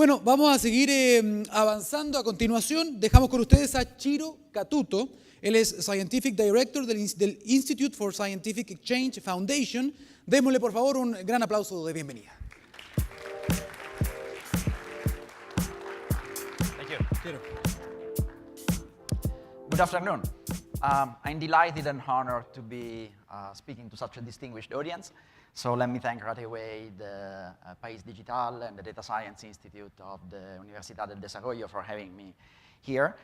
Bueno, vamos a seguir avanzando. A continuación, dejamos con ustedes a Ciro Cattuto. Él es Scientific Director del Institute for Scientific Exchange Foundation. Démosle, por favor, un gran aplauso de bienvenida. Thank you. Ciro. Good afternoon. I'm delighted and honored to be speaking to such a distinguished audience. So let me thank right away the País Digital and the Data Science Institute of the Universidad del Desarrollo for having me here.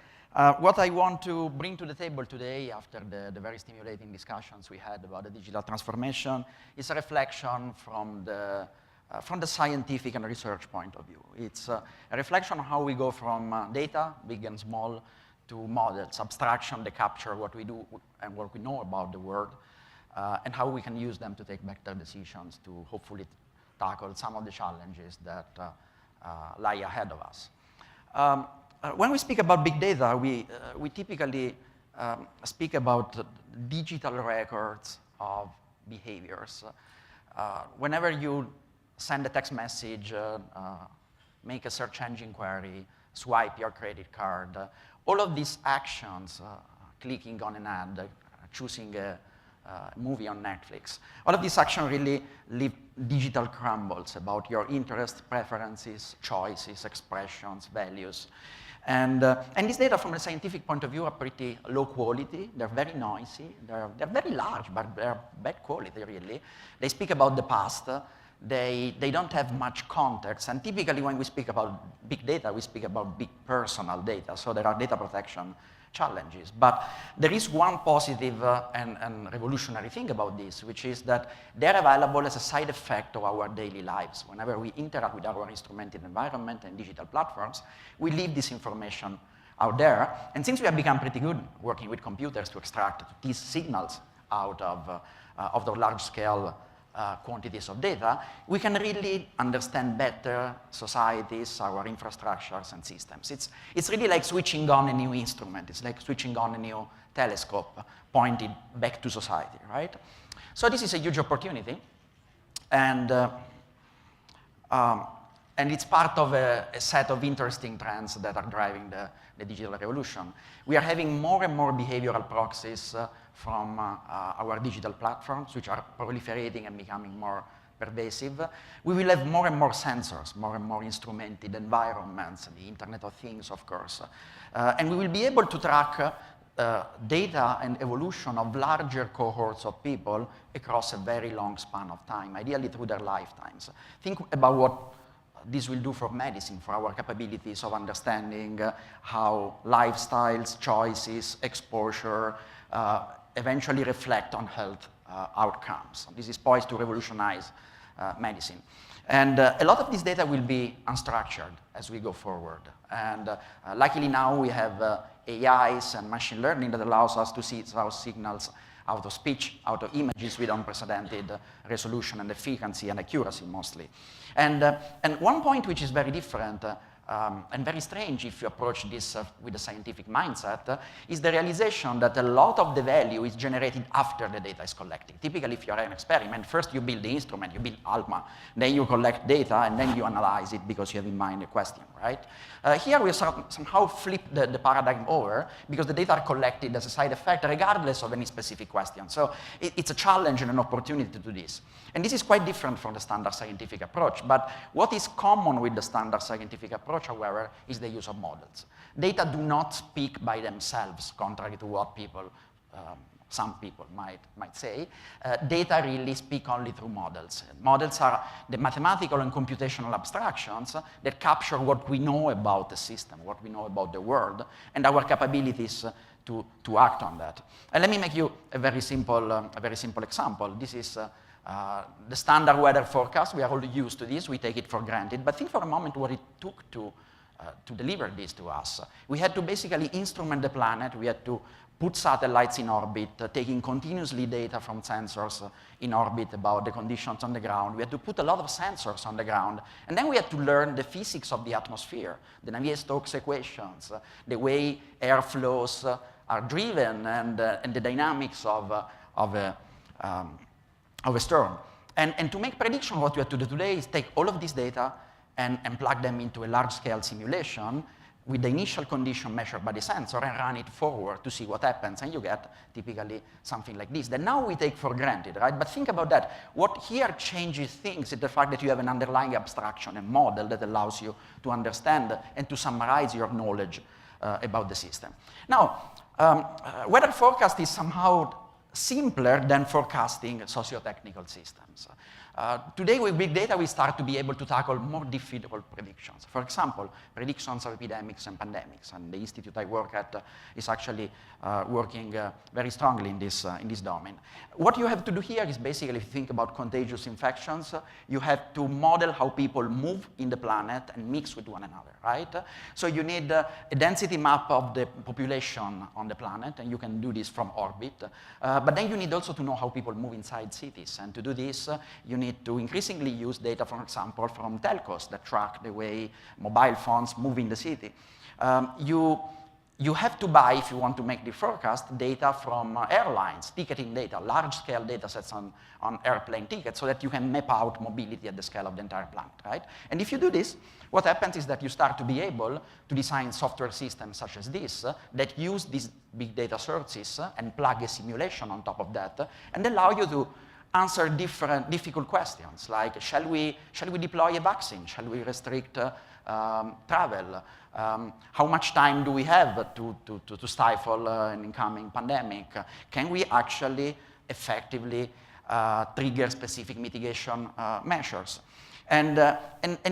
What I want to bring to the table today, after the very stimulating discussions we had about the digital transformation, is a reflection from the scientific and research point of view. It's a reflection on how we go from data, big and small, to models, abstraction, they capture what we do and what we know about the world, and how we can use them to take better decisions to hopefully tackle some of the challenges that lie ahead of us. When we speak about big data, we typically speak about digital records of behaviors. Whenever you send a text message, make a search engine query, swipe your credit card, all of these actions, clicking on an ad, choosing a movie on Netflix, all of these actions really leave digital crumbles about your interests, preferences, choices, expressions, values. And these data from a scientific point of view are pretty low quality. They're very noisy. They're very large, but they're bad quality, really. They speak about the past. They don't have much context, and typically when we speak about big data, we speak about big personal data, so there are data protection challenges. But there is one positive and revolutionary thing about this, which is that they're available as a side effect of our daily lives. Whenever we interact with our instrumented environment and digital platforms, we leave this information out there, and since we have become pretty good working with computers to extract these signals out of the large-scale quantities of data, we can really understand better societies, our infrastructures and systems. It's really like switching on a new instrument. It's like switching on a new telescope pointed back to society, right? So this is a huge opportunity, and it's part of a set of interesting trends that are driving the digital revolution. We are having more and more behavioral proxies from our digital platforms, which are proliferating and becoming more pervasive. We will have more and more sensors, more and more instrumented environments, the Internet of Things, of course. And we will be able to track data and evolution of larger cohorts of people across a very long span of time, ideally through their lifetimes. Think about what this will do for medicine, for our capabilities of understanding how lifestyles, choices, exposure eventually reflect on health outcomes. This is poised to revolutionize medicine. And a lot of this data will be unstructured as we go forward. And luckily now we have AIs and machine learning that allows us to see how signals out of speech, out of images with unprecedented resolution and efficiency and accuracy mostly. And one point which is very different and very strange if you approach this with a scientific mindset is the realization that a lot of the value is generated after the data is collected. Typically, if you are an experiment, first you build the instrument, you build ALMA, then you collect data, and then you analyze it because you have in mind a question, right? Here we somehow flip the paradigm over because the data are collected as a side effect regardless of any specific question. So it's a challenge and an opportunity to do this. And this is quite different from the standard scientific approach. But what is common with the standard scientific approach, however, is the use of models. Data do not speak by themselves, contrary to what some people might say. Data really speak only through models. Models are the mathematical and computational abstractions that capture what we know about the system, what we know about the world, and our capabilities to act on that. And let me make you a very simple example. This is the standard weather forecast. We are all used to this. We take it for granted. But think for a moment what it took to deliver this to us. We had to basically instrument the planet. We had to put satellites in orbit, taking continuously data from sensors in orbit about the conditions on the ground. We had to put a lot of sensors on the ground. And then we had to learn the physics of the atmosphere, the Navier-Stokes equations, the way air flows are driven, and the dynamics of a storm. And to make prediction, what we have to do today is take all of this data and plug them into a large-scale simulation with the initial condition measured by the sensor and run it forward to see what happens, and you get typically something like this that now we take for granted, right? But think about that. What here changes things is the fact that you have an underlying abstraction, a model that allows you to understand and to summarize your knowledge about the system. Now, weather forecast is somehow simpler than forecasting socio-technical systems. Today, with big data, we start to be able to tackle more difficult predictions. For example, predictions of epidemics and pandemics. And the institute I work at is actually working very strongly in this domain. What you have to do here is basically, if you think about contagious infections, you have to model how people move in the planet and mix with one another, right? So you need a density map of the population on the planet, and you can do this from orbit. But then you need also to know how people move inside cities. And to do this, you need to increasingly use data, for example, from telcos that track the way mobile phones move in the city. You have to buy, if you want to make the forecast, data from airlines, ticketing data, large-scale data sets on airplane tickets so that you can map out mobility at the scale of the entire planet, right? And if you do this, what happens is that you start to be able to design software systems such as this that use these big data sources and plug a simulation on top of that and allow you to answer difficult questions like, shall we deploy a vaccine? Shall we restrict travel? How much time do we have to stifle an incoming pandemic? Can we actually effectively trigger specific mitigation measures? And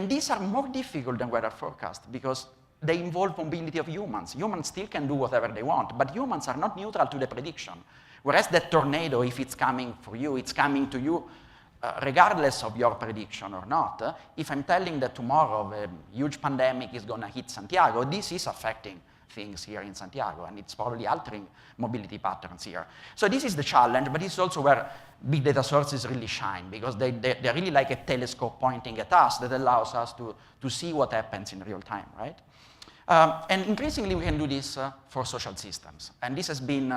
these are more difficult than weather forecast because they involve mobility of humans. Humans still can do whatever they want, but humans are not neutral to the prediction. Whereas that tornado, if it's coming for you, it's coming to you regardless of your prediction or not. If I'm telling that tomorrow a huge pandemic is going to hit Santiago, this is affecting things here in Santiago, and it's probably altering mobility patterns here. So this is the challenge, but it's also where big data sources really shine, because they're really like a telescope pointing at us that allows us to see what happens in real time, right? And increasingly, we can do this for social systems. And this has been,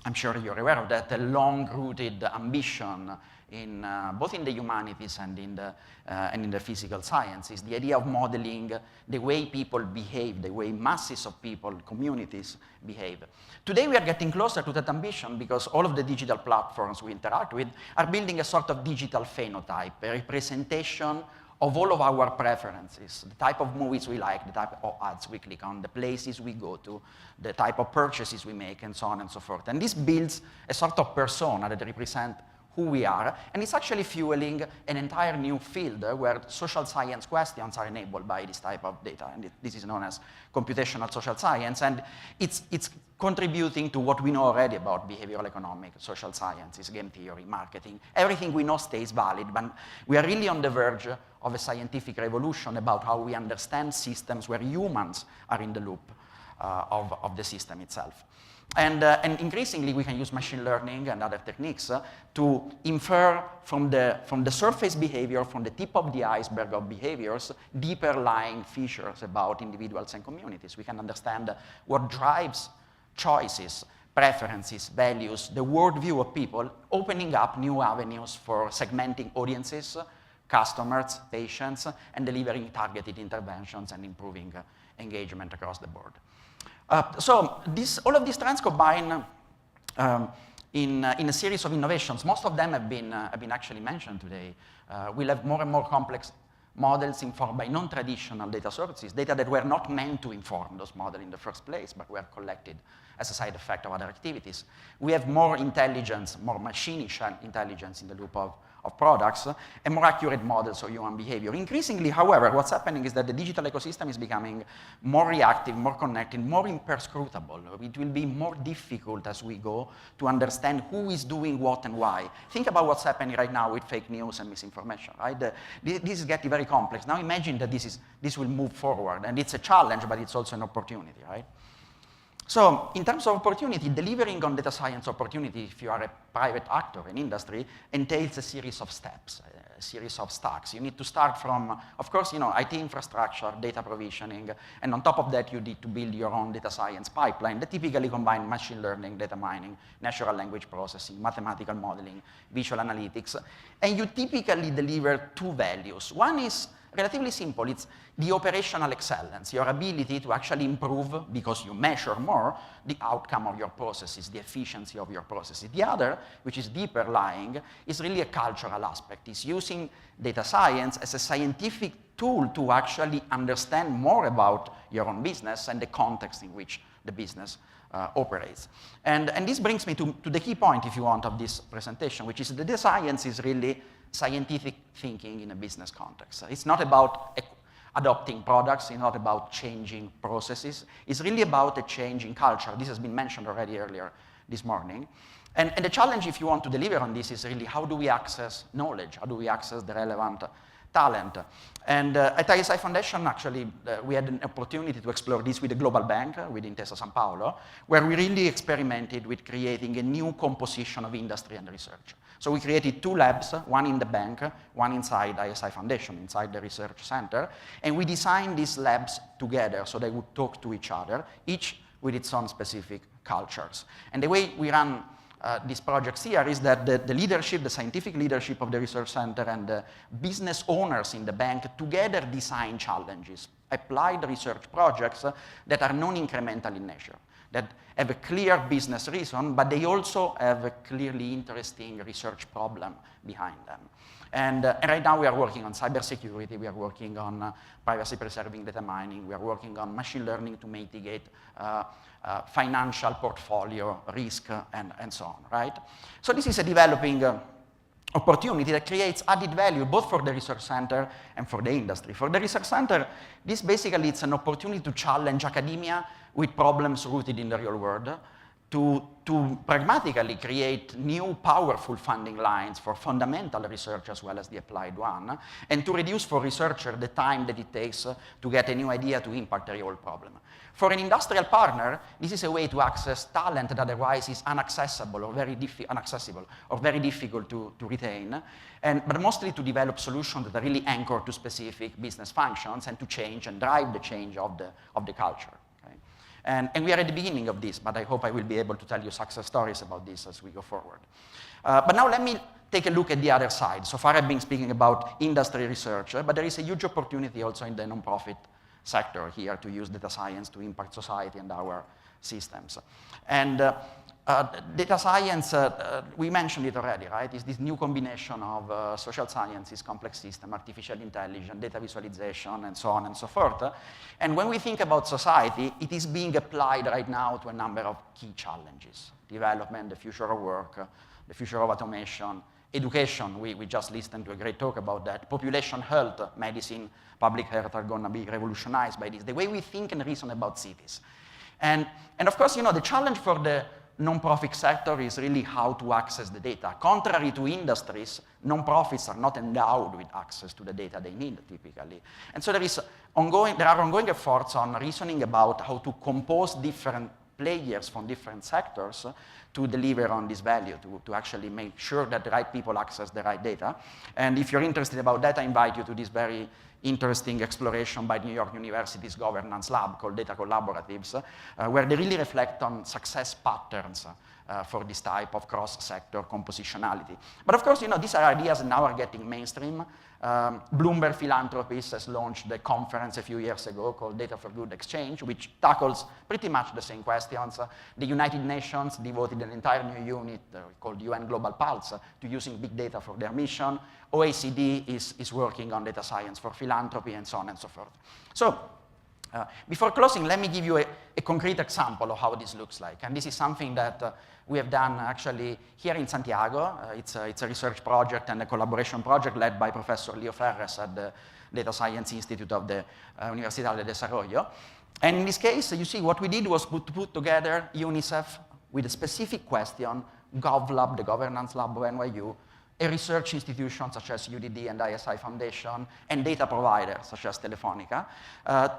I'm sure you're aware of that, a long-rooted ambition in both in the humanities and in the physical sciences, the idea of modeling the way people behave, the way masses of people, communities behave. Today, we are getting closer to that ambition because all of the digital platforms we interact with are building a sort of digital phenotype, a representation of all of our preferences, the type of movies we like, the type of ads we click on, the places we go to, the type of purchases we make, and so on and so forth. And this builds a sort of persona that represents who we are, and it's actually fueling an entire new field where social science questions are enabled by this type of data, and this is known as computational social science, and it's contributing to what we know already about behavioral economics, social sciences, game theory, marketing. Everything we know stays valid, but we are really on the verge of a scientific revolution about how we understand systems where humans are in the loop of the system itself. And increasingly, we can use machine learning and other techniques to infer from the surface behavior, from the tip of the iceberg of behaviors, deeper lying features about individuals and communities. We can understand what drives choices, preferences, values, the worldview of people, opening up new avenues for segmenting audiences, customers, patients, and delivering targeted interventions and improving engagement across the board. So all of these trends combine in a series of innovations. Most of them have been actually mentioned today. We'll have more and more complex models informed by non-traditional data sources, data that were not meant to inform those models in the first place, but were collected as a side effect of other activities. We have more intelligence, more machine-ish intelligence in the loop of products, and more accurate models of human behavior. Increasingly, however, what's happening is that the digital ecosystem is becoming more reactive, more connected, more imperscrutable. It will be more difficult as we go to understand who is doing what and why. Think about what's happening right now with fake news and misinformation, right? This is getting very complex. Now imagine that this will move forward, and it's a challenge, but it's also an opportunity, right? So in terms of opportunity, delivering on data science opportunity, if you are a private actor in industry, entails a series of steps, a series of stacks. You need to start from, of course, IT infrastructure, data provisioning, and on top of that, you need to build your own data science pipeline that typically combine machine learning, data mining, natural language processing, mathematical modeling, visual analytics. And you typically deliver two values. One is relatively simple. It's the operational excellence, your ability to actually improve, because you measure more, the outcome of your processes, the efficiency of your processes. The other, which is deeper lying, is really a cultural aspect. It's using data science as a scientific tool to actually understand more about your own business and the context in which the business operates. And this brings me to the key point, if you want, of this presentation, which is that data science is really scientific thinking in a business context. It's not about adopting products, it's not about changing processes. It's really about a change in culture. This has been mentioned already earlier this morning. And the challenge, if you want to deliver on this, is really how do we access knowledge? How do we access the relevant talent? And at ISI Foundation, actually, we had an opportunity to explore this with a global bank, with Intesa Sanpaolo, where we really experimented with creating a new composition of industry and research. So we created 2 labs, one in the bank, one inside ISI Foundation, inside the research center, and we designed these labs together so they would talk to each other, each with its own specific cultures. And the way we run these projects here is that the leadership, the scientific leadership of the research center and the business owners in the bank together design challenges, applied research projects that are non-incremental in nature, that have a clear business reason, but they also have a clearly interesting research problem behind them. And right now we are working on cybersecurity, we are working on privacy-preserving data mining, we are working on machine learning to mitigate financial portfolio risk and so on, right? So this is a developing opportunity that creates added value both for the research center and for the industry. For the research center, this basically it's an opportunity to challenge academia with problems rooted in the real world, to pragmatically create new powerful funding lines for fundamental research as well as the applied one, and to reduce for researcher the time that it takes to get a new idea to impact a real problem. For an industrial partner, this is a way to access talent that otherwise is inaccessible or very difficult to retain, but mostly to develop solutions that are really anchored to specific business functions and to change and drive the change of the culture. And we are at the beginning of this, but I hope I will be able to tell you success stories about this as we go forward. But now let me take a look at the other side. So far I've been speaking about industry research, but there is a huge opportunity also in the nonprofit sector here to use data science to impact society and our systems. And data science, we mentioned it already, right? It's this new combination of social sciences, complex system, artificial intelligence, data visualization, and so on and so forth. And when we think about society, it is being applied right now to a number of key challenges. Development, the future of work, the future of automation, education, we just listened to a great talk about that. Population health, medicine, public health are going to be revolutionized by this. The way we think and reason about cities. And of course, you know, the challenge for the non-profit sector is really how to access the data. Contrary to industries, non-profits are not endowed with access to the data they need typically. And so there are ongoing efforts on reasoning about how to compose different players from different sectors to deliver on this value, to actually make sure that the right people access the right data. And if you're interested about that, I invite you to this very interesting exploration by New York University's governance lab called Data Collaboratives, where they really reflect on success patterns for this type of cross-sector compositionality. But of course, you know, these are ideas that now are getting mainstream. Bloomberg Philanthropies has launched a conference a few years ago called Data for Good Exchange, which tackles pretty much the same questions. The United Nations devoted an entire new unit called UN Global Pulse to using big data for their mission. OECD is working on data science for philanthropy and so on and so forth. So before closing, let me give you a concrete example of how this looks like. And this is something that we have done actually here in Santiago. It's a research project and a collaboration project led by Professor Leo Ferres at the Data Science Institute of the Universidad de Desarrollo. And in this case, you see, what we did was to put together UNICEF with a specific question, GovLab, the governance lab of NYU, a research institution such as UDD and ISI Foundation, and data providers such as Telefonica,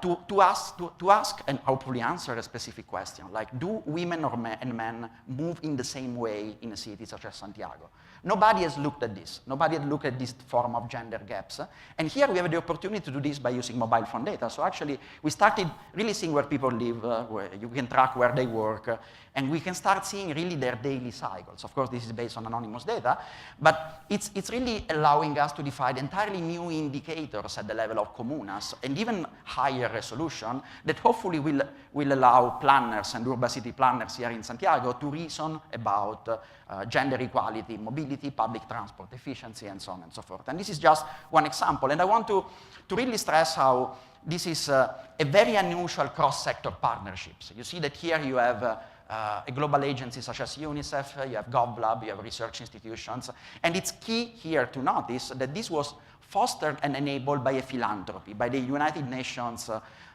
to ask and hopefully answer a specific question, like, do women and men move in the same way in a city such as Santiago? Nobody has looked at this. Nobody had looked at this form of gender gaps. And here we have the opportunity to do this by using mobile phone data. So actually, we started really seeing where people live, where you can track where they work, and we can start seeing really their daily cycles. Of course, this is based on anonymous data, but it's really allowing us to define entirely new indicators at the level of comunas and even higher resolution that hopefully will allow planners and urban city planners here in Santiago to reason about gender equality, mobility, public transport efficiency, and so on and so forth. And this is just one example. And I want to really stress how this is a very unusual cross-sector partnerships. You see that here you have a global agency such as UNICEF, you have GovLab, you have research institutions, and it's key here to notice that this was fostered and enabled by a philanthropy, by the United Nations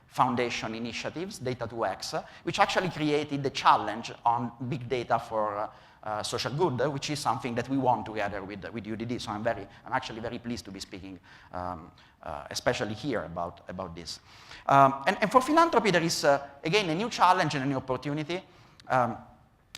Foundation initiatives, Data2X, which actually created the challenge on big data for social good, which is something that we want together with UDD. So I'm actually very pleased to be speaking, especially here about this. And for philanthropy, there is again a new challenge and a new opportunity.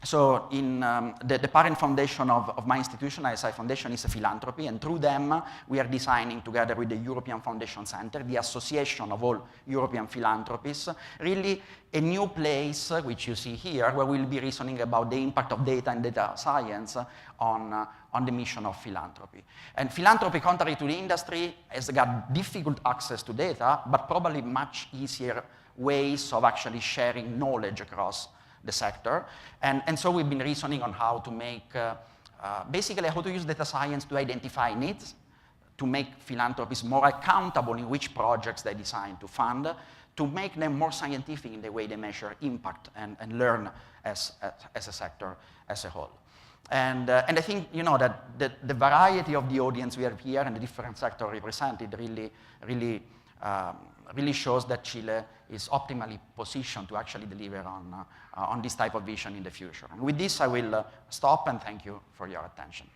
So in the parent foundation of my institution, ISI Foundation, is a philanthropy, and through them we are designing together with the European Foundation Center, the association of all European philanthropies, really a new place, which you see here, where we'll be reasoning about the impact of data and data science on the mission of philanthropy. And philanthropy, contrary to the industry, has got difficult access to data, but probably much easier ways of actually sharing knowledge across the sector. And so we've been reasoning on how to make, basically how to use data science to identify needs, to make philanthropies more accountable in which projects they decide to fund, to make them more scientific in the way they measure impact and learn as a sector as a whole. And I think, you know, that the variety of the audience we have here and the different sectors represented really shows that Chile is optimally positioned to actually deliver on this type of vision in the future. And with this, I will stop and thank you for your attention.